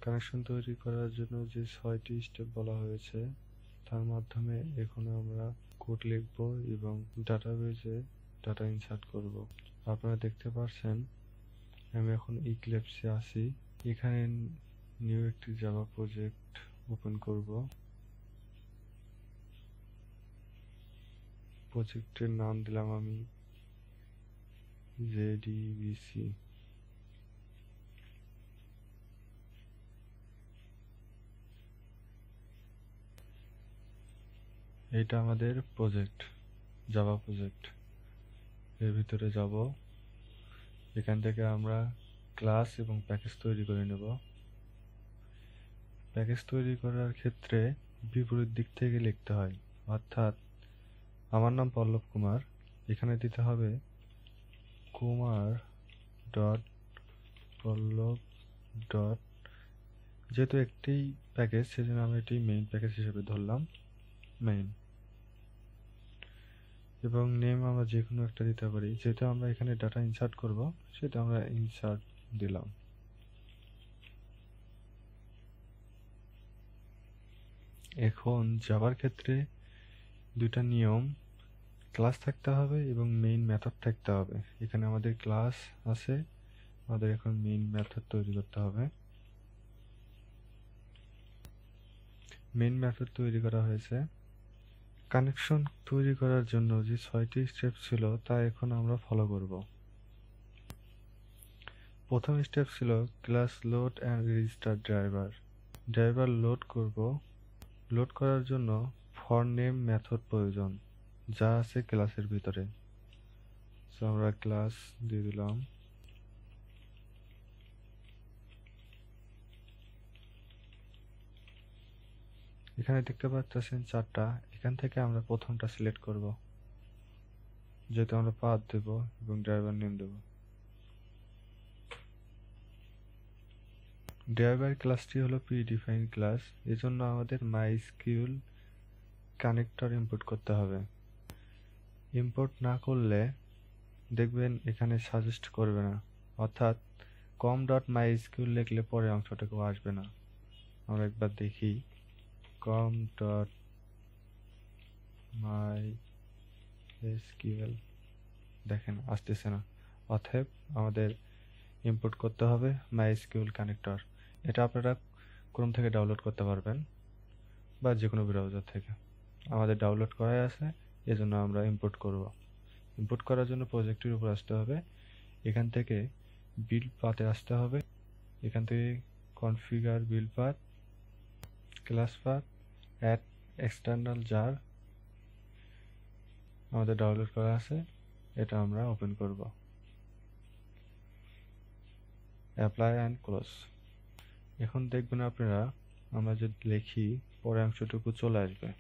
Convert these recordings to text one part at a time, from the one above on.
Connection তৈরি করার জন্য যে 6টি স্টেপ বলা হয়েছে তার মাধ্যমে এখন আমরা কোড লিখব এবং ডাটাবেজে ডাটা ইনসার্ট করব। আপনারা দেখতে পাচ্ছেন আমি এখন ইক্লিপসে আছি। এখানে নিউ একটি জাভা প্রজেক্ট ওপেন করব। প্রজেক্টের নাম দিলাম আমি জেডিবিসি। এটা আমাদের প্রজেক্ট, জাভা প্রজেক্ট। এর ভিতরে যাব, এখান থেকে আমরা ক্লাস এবং প্যাকেজ তৈরি করে নেব। প্যাকেজ তৈরি করার ক্ষেত্রে বিপরীত দিক থেকে লিখতে হয়, অর্থাৎ আমার নাম পল্লব কুমার, এখানে দিতে হবে কুমার ডট পল্লব ডট, যেহেতু একটি প্যাকেজ সেজন্য আমরা এটি মেইন প্যাকেজ হিসেবে ধরলাম, মেইন। এবং নেম আমরা যে কোনো একটা দিতে পারি, যেহেতু আমরা এখানে ডাটা ইনসার্ট করব সেটা আমরা ইনসার্ট দিলাম। এখন জাভার ক্ষেত্রে দুইটা নিয়ম, ক্লাস থাকতে হবে এবং মেইন মেথড থাকতে হবে। এখানে আমাদের ক্লাস আছে, আমাদের এখন মেইন মেথড তৈরি করতে হবে। মেইন মেথড তৈরি করা হয়েছে। কানেকশন তৈরি করার জন্য যে 6টি স্টেপ ছিল তা এখন আমরা ফলো করব। প্রথম স্টেপ ছিল class load and register driver. Driver load করব। লোড করার জন্য ফর নেম মেথড প্রয়োজন, যা আছে ক্লাসের ভিতরে। সো আমরা ক্লাস দিয়ে দিলাম। এখানে দেখতে পাচ্ছেন 4টা, এখান থেকে আমরা প্রথমটা সিলেক্ট করব, যেহেতু আমরা পাথ দেব এবং ড্রাইভার নেম দেব। ড্রাইভার ক্লাসটি হলো প্রিডিফাইন্ড ক্লাস, এজন্য আমাদের মাইস্কিউএল কানেক্টর ইম্পোর্ট করতে হবে। ইম্পোর্ট না করলে দেখবেন এখানে সাজেস্ট করবে না, অর্থাৎ com.mysql লিখলে পরে অংশটাকেও আসবে না। আমরা একবার দেখি, com.mysql, দেখেন আসতেছে না। অতএব আমাদের ইম্পোর্ট করতে হবে মাইস্কিউএল কানেক্টর। এটা আপনারা ক্রোম থেকে ডাউনলোড করতে পারবেন বা যে কোনো ব্রাউজার থেকে। আমাদের ডাউনলোড করাই আছে, এজন্য আমরা ইম্পোর্ট করব। ইম্পোর্ট করার জন্য প্রজেক্টের উপর আসতে হবে, এখান থেকে বিল্ড পাথে আসতে হবে, এখান থেকে configure build path, class path, add external jar আমাদের ডাউনলোড করা আছে, এটা আমরা ওপেন করব। Apply and close. এখন দেখবেন আপনারা আমরা যদি লিখি পরে অংশটুকু চলে আসবে।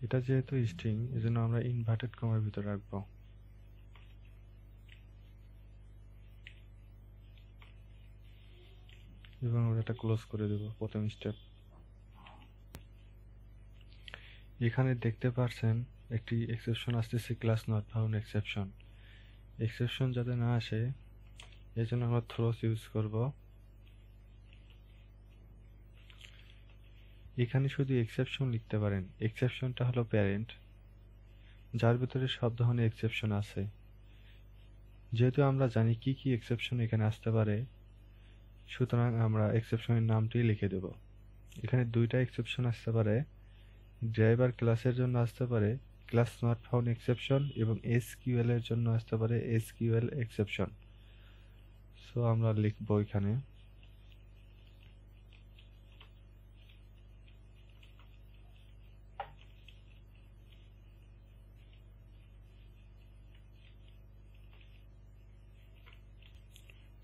এটা যেহেতু স্ট্রিং, এজন্য আমরা ইনভার্টেড কমার ভিতরে রাখবো। এবং আমরা এটা ক্লোজ করে দেব প্রথম স্টেপ। এখানে দেখতে পাচ্ছেন একটি এক্সেপশন আসতেছে, class not found exception. Exception যাতে না আসে এই জন্য আমরা থ্রোস ইউজ করব। এখানে শুধু এক্সেপশন লিখতে পারেন, এক্সেপশনটা হলো প্যারেন্ট যার ভিতরে সব ধরনের এক্সেপশন আছে। যেহেতু আমরা জানি কি কি এক্সেপশন এখানে আসতে পারে, সুতরাং আমরা এক্সেপশনের নামটি লিখে দেব। এখানে দুইটা এক্সেপশন আসতে পারে, ড্রাইভার ক্লাসের জন্য আসতে পারে ক্লাস নট ফাউন্ড এক্সেপশন এবং এসকিউএল এর জন্য আসতে পারে এসকিউএল এক্সেপশন। সো আমরা লিখব এখানে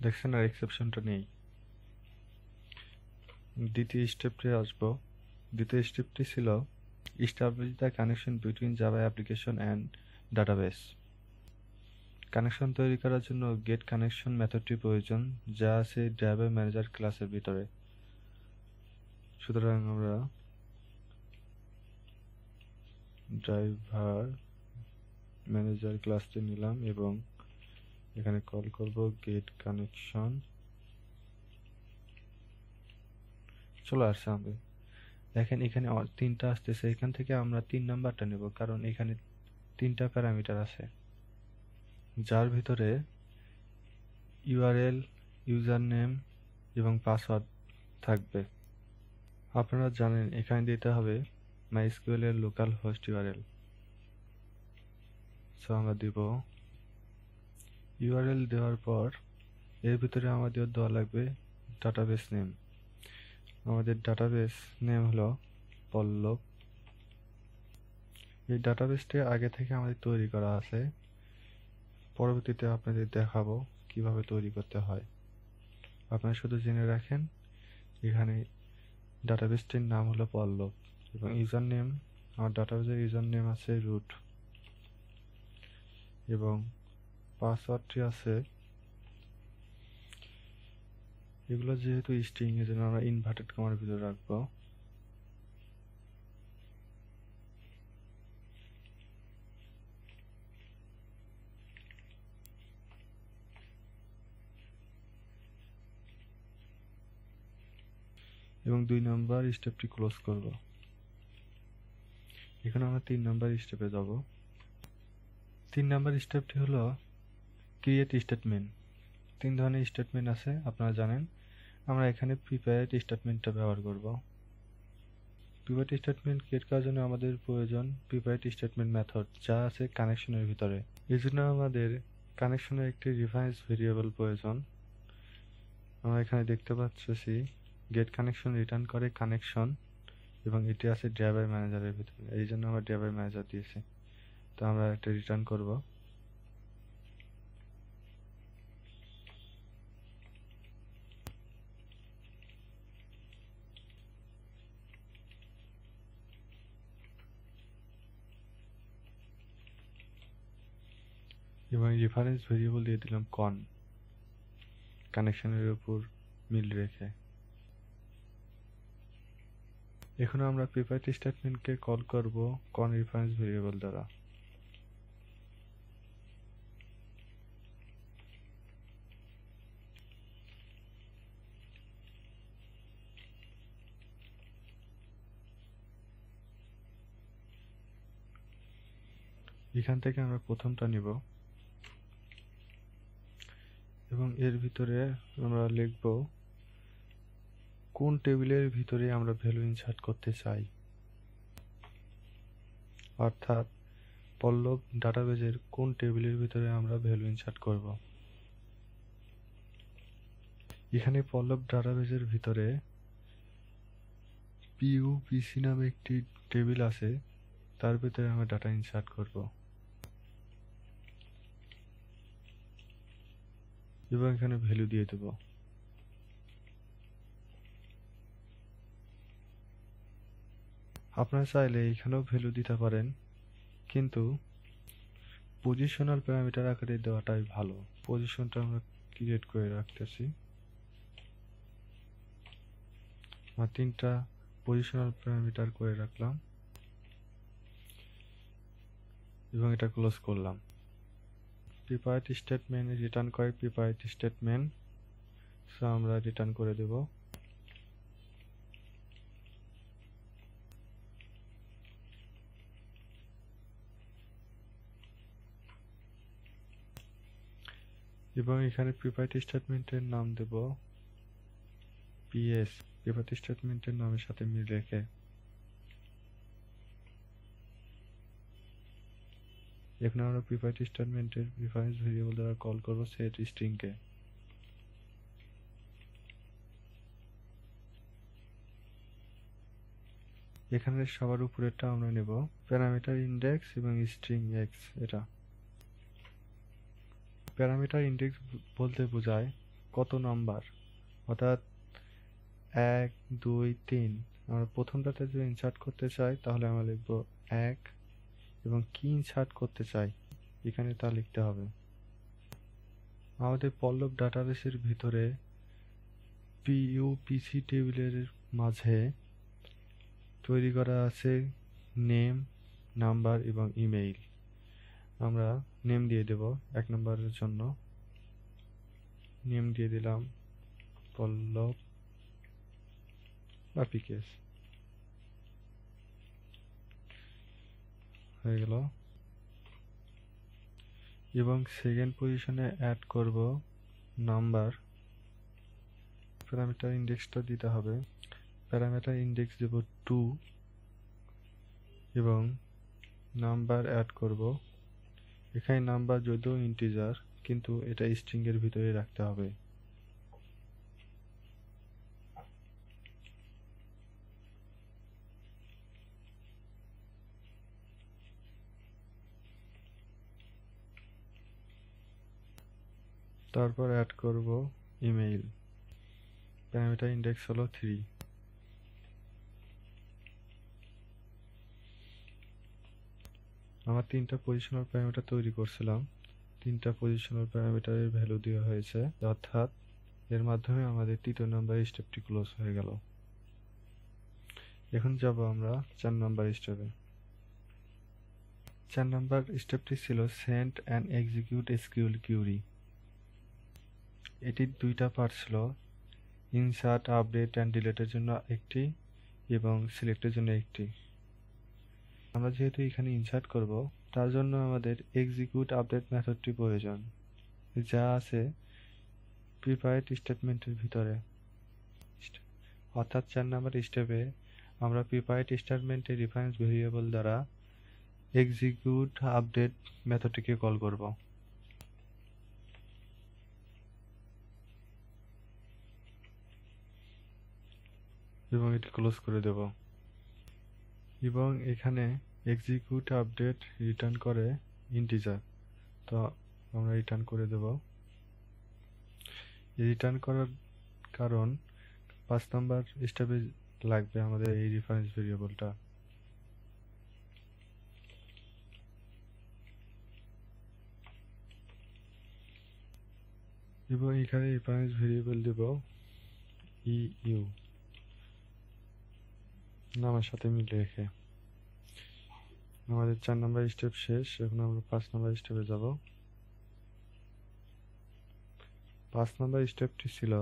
দেখছেন আর এক্সেপশনটা নেই। দ্বিতীয় স্টেপে আসবো। দ্বিতীয় স্টেপটি ছিল establish the connection between Java application and database. Connection তৈরি করার জন্য গেট কানেকশন মেথডটি প্রয়োজন, যা আছে ড্রাইভার ম্যানেজার ক্লাসের ভিতরে। সুতরাং আমরা ড্রাইভার ম্যানেজার ক্লাসটি নিলাম এবং এখানে কল করব গেট কানেকশন। চলে আসছে আমাদের। দেখেন এখানে তিনটা আসতেছে, এখান থেকে আমরা 3 নাম্বারটা নেব, কারণ এখানে 3টা প্যারামিটার আছে, যার ভিতরে ইউআরএল, ইউজার নেম এবং পাসওয়ার্ড থাকবে। আপনারা জানেন এখানে দিতে হবে MySQL এর লোকাল হোস্ট ইউআরএল। সো আমরা দিব ইউআরএল। দেওয়ার পর এর ভিতরে আমাদের দেওয়া লাগবে ডাটাবেস নেম। আমাদের ডাটাবেস নেম হলো পল্লব। এই ডাটাবেসটি আগে থেকে আমাদের তৈরি করা আছে, পরবর্তীতে আপনাদের দেখাবো কিভাবে তৈরি করতে হয়। আপনারা শুধু জেনে রাখেন এখানে ডাটাবেসটির নাম হলো পল্লব এবং ইউজার নেম, আমার ডাটাবেসের ইউজার নেম আছে রুট এবং পাসওয়ার্ডটি আছে, এগুলো যেহেতু স্ট্রিং এর জন্য আমরা ইনভার্টেড কমার ভিতরে রাখবো। এবং 2 নম্বর স্টেপটি ক্লোজ করব। এখন আমরা 3 নম্বর স্টেপে যাব। 3 নম্বর স্টেপটি হলো ক্রিয়েট স্টেটমেন্ট। 3 ধরনের স্টেটমেন্ট আছে আপনারা জানেন, আমরা এখানে প্রিপেয়ার্ড স্টেটমেন্টটা ব্যবহার করব। প্রিপেয়ার্ড স্টেটমেন্ট ক্রিয়েট করার জন্য আমাদের প্রয়োজন প্রিপেয়ার্ড স্টেটমেন্ট মেথড, যা আছে কানেকশনের ভিতরে। এই জন্য আমাদের কানেকশনের একটি রেফারেন্স ভেরিয়েবল প্রয়োজন। আমরা এখানে দেখতে পাচ্ছি গেট কানেকশন রিটার্ন করে কানেকশন এবং এটি আছে ড্রাইভার ম্যানেজারের ভিতরে, এই জন্য আমরা ড্রাইভার ম্যানেজার দিয়েছি। তো আমরা একটা রিটার্ন করব। এবং রেফারেন্স ভেরিয়েবল দিয়ে দিলাম কন, কানেকশনের উপর মিল রেখে। এখন আমরা প্রিপেয়ার্ড স্টেটমেন্টকে কল করব কন রেফারেন্স ভেরিয়েবল দ্বারা। এখান থেকে আমরা প্রথমটা নিব এবং এর ভিতরে আমরা লিখব কোন টেবিলের ভিতরে আমরা ভ্যালু ইনসার্ট করতে চাই, অর্থাৎ পল্লব ডাটাবেজের কোন টেবিলের ভিতরে আমরা ভ্যালু ইনসার্ট করব। এখানে পল্লব ডাটাবেজের ভিতরে পিইউপিসি নামে একটি টেবিল আছে, তার ভিতরে আমরা ডাটা ইনসার্ট করব এবং এখানে ভ্যালু দিয়ে দেব। আপনারা চাইলে এখানেও ভ্যালু দিতে পারেন, কিন্তু পজিশনাল প্যারামিটার আকারে দেওয়াটাই ভালো। পজিশনটা আমরা ক্রিয়েট করে রাখতেছি। আমরা 3টা পজিশনাল প্যারামিটার করে রাখলাম এবং এটা ক্লোজ করলাম। প্রিপেয়ার্ড স্টেটমেন্ট রিটার্ন করে প্রিপেয়ার্ড স্টেটমেন্ট, সো আমরা রিটার্ন করে দেব। এবং এখানে প্রিপেয়ার্ড স্টেটমেন্টের নাম দেব পিএস, প্রিপেয়ার্ড স্টেটমেন্টের নামের সাথে মিল রেখে। এখন আমরা প্রিপেয়ার্ড স্টেটমেন্টের রেফারেন্স ভেরিয়েবল দ্বারা কল করব সেট স্ট্রিং কে। এখানে সবার উপরেরটা আমরা নেব প্যারামিটার ইন্ডেক্স এবং স্ট্রিং এক্স। এটা প্যারামিটার ইন্ডেক্স বলতে বোঝায় কত নাম্বার, অর্থাৎ 1 2 3। আমরা প্রথমটাতে যদি ইনসার্ট করতে চাই তাহলে আমরা লিখব 1 এবং কি ইনসার্ট করতে চাই এখানে তা লিখতে হবে। আমাদের পল্লব ডাটাবেসের ভিতরে পিইউপিসি টেবিলের মাঝে তৈরি করা আছে নেম, নাম্বার এবং ইমেইল। আমরা নেম দিয়ে দেব 1 নম্বরের জন্য। নেম দিয়ে দিলাম পল্লব বা পিকেস, হয়ে গেল। এবং সেকেন্ড পজিশনে অ্যাড করব নাম্বার। প্যারামিটার ইন্ডেক্সটা দিতে হবে। প্যারামিটার ইন্ডেক্স দেব 2 এবং নাম্বার অ্যাড করব। এখানে নাম্বার যদিও ইন্টিজার, কিন্তু এটা স্ট্রিং এর ভিতরে রাখতে হবে। তারপর অ্যাড করব ইমেইল। প্যারামিটার ইন্ডেক্স হলো 3। আমার 3টা পজিশনাল প্যারামিটার তৈরি করছিলাম। 3টা পজিশনাল প্যারামিটারের ভ্যালু দেওয়া হয়েছে, অর্থাৎ এর মাধ্যমে আমাদের 3য় নাম্বার স্টেপটি ক্লোজ হয়ে গেল। এখন যাব আমরা 4 নাম্বার স্টেপে। 4 নাম্বার স্টেপটি ছিল send and execute SQL query. এটির 2টা পার্ট ছিল, ইনসার্ট, আপডেট অ্যান্ড ডিলিটের জন্য একটি এবং সিলেক্টের জন্য একটি। আমরা যেহেতু এখানে ইনসার্ট করব, তার জন্য আমাদের এক্সিকিউট আপডেট মেথডটি প্রয়োজন, যা আছে প্রিপারেট স্টেটমেন্টের ভিতরে। অর্থাৎ 4 নাম্বার স্টেপে আমরা প্রিপারেট স্টেটমেন্টের রেফারেন্স ভেরিয়েবল দ্বারা এক্সিকিউট আপডেট মেথডটিকে কল করব। এবং এটি ক্লোজ করে দেব। এবং এখানে এক্সিকিউট আপডেট রিটার্ন করে ইন্টিজার, তো আমরা রিটার্ন করে দেব। রিটার্ন করার কারণ 5 নাম্বার স্টেপে লাগবে আমাদের এই রেফারেন্স ভেরিয়েবলটা। এবং এখানে রেফারেন্স ভেরিয়েবল দেব ইউ, নামের সাথে মিলে রেখে। আমাদের 4 নাম্বার স্টেপ শেষ। এখন আমরা 5 নাম্বার স্টেপে যাব। 5 নাম্বার স্টেপটি ছিল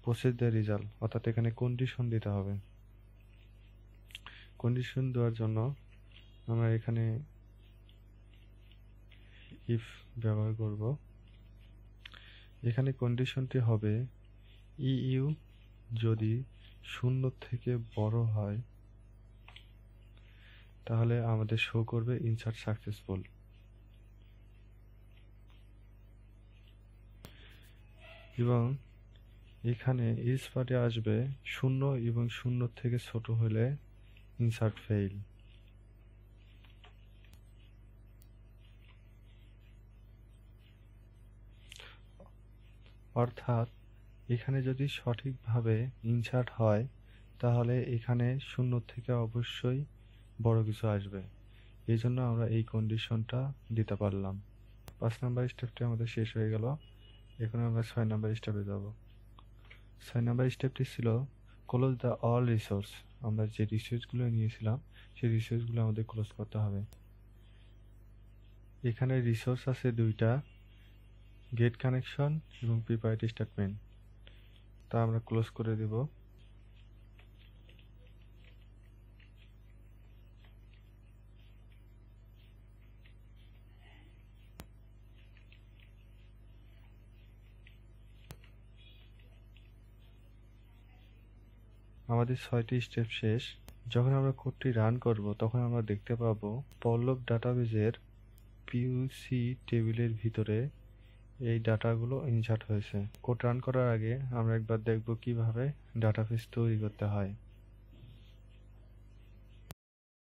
প্রসেস দ্য রেজাল্ট, অর্থাৎ এখানে কন্ডিশন দিতে হবে। কন্ডিশন দেওয়ার জন্য আমরা এখানে ইফ ব্যবহার করব। এখানে কন্ডিশনটি হবে ইউ যদি 0 থেকে বড় হয়, তাহলে আমাদের শো করবে ইনসার্ট সাকসেসফুল। এবং এখানে ইজ পার্টে আসবে 0 এবং 0 থেকে ছোট হলে ইনসার্ট ফেইল। অর্থাৎ এখানে যদি সঠিকভাবে ইনসার্ট হয়, তাহলে এখানে 0 থেকে অবশ্যই বড় কিছু আসবে। এই জন্য আমরা এই কন্ডিশনটা দিতে পারলাম। 5 নাম্বার স্টেপটি আমাদের শেষ হয়ে গেল। এখন আমরা 6 নাম্বার স্টেপে যাব। 6 নাম্বার স্টেপটি ছিল ক্লোজ দ্য অল রিসোর্স। আমরা যে রিসোর্সগুলো নিয়েছিলাম সেই রিসোর্সগুলো আমাদের ক্লোজ করতে হবে। এখানে রিসোর্স আছে 2টা, গেট কানেকশন এবং প্রিপারেট স্টেটমেন্ট। তা আমরা ক্লোজ করে দেব। আমাদের 6টি স্টেপ শেষ। যখন আমরা কোডটি রান করব, তখন আমরা দেখতে পাবো পল্লব ডাটাবেজের পিইউসি টেবিলের ভিতরে এই ডাটাগুলো ইনসার্ট হয়েছে। কোড রান করার আগে আমরা একবার দেখব কিভাবে ডাটাবেস তৈরি করতে হয়।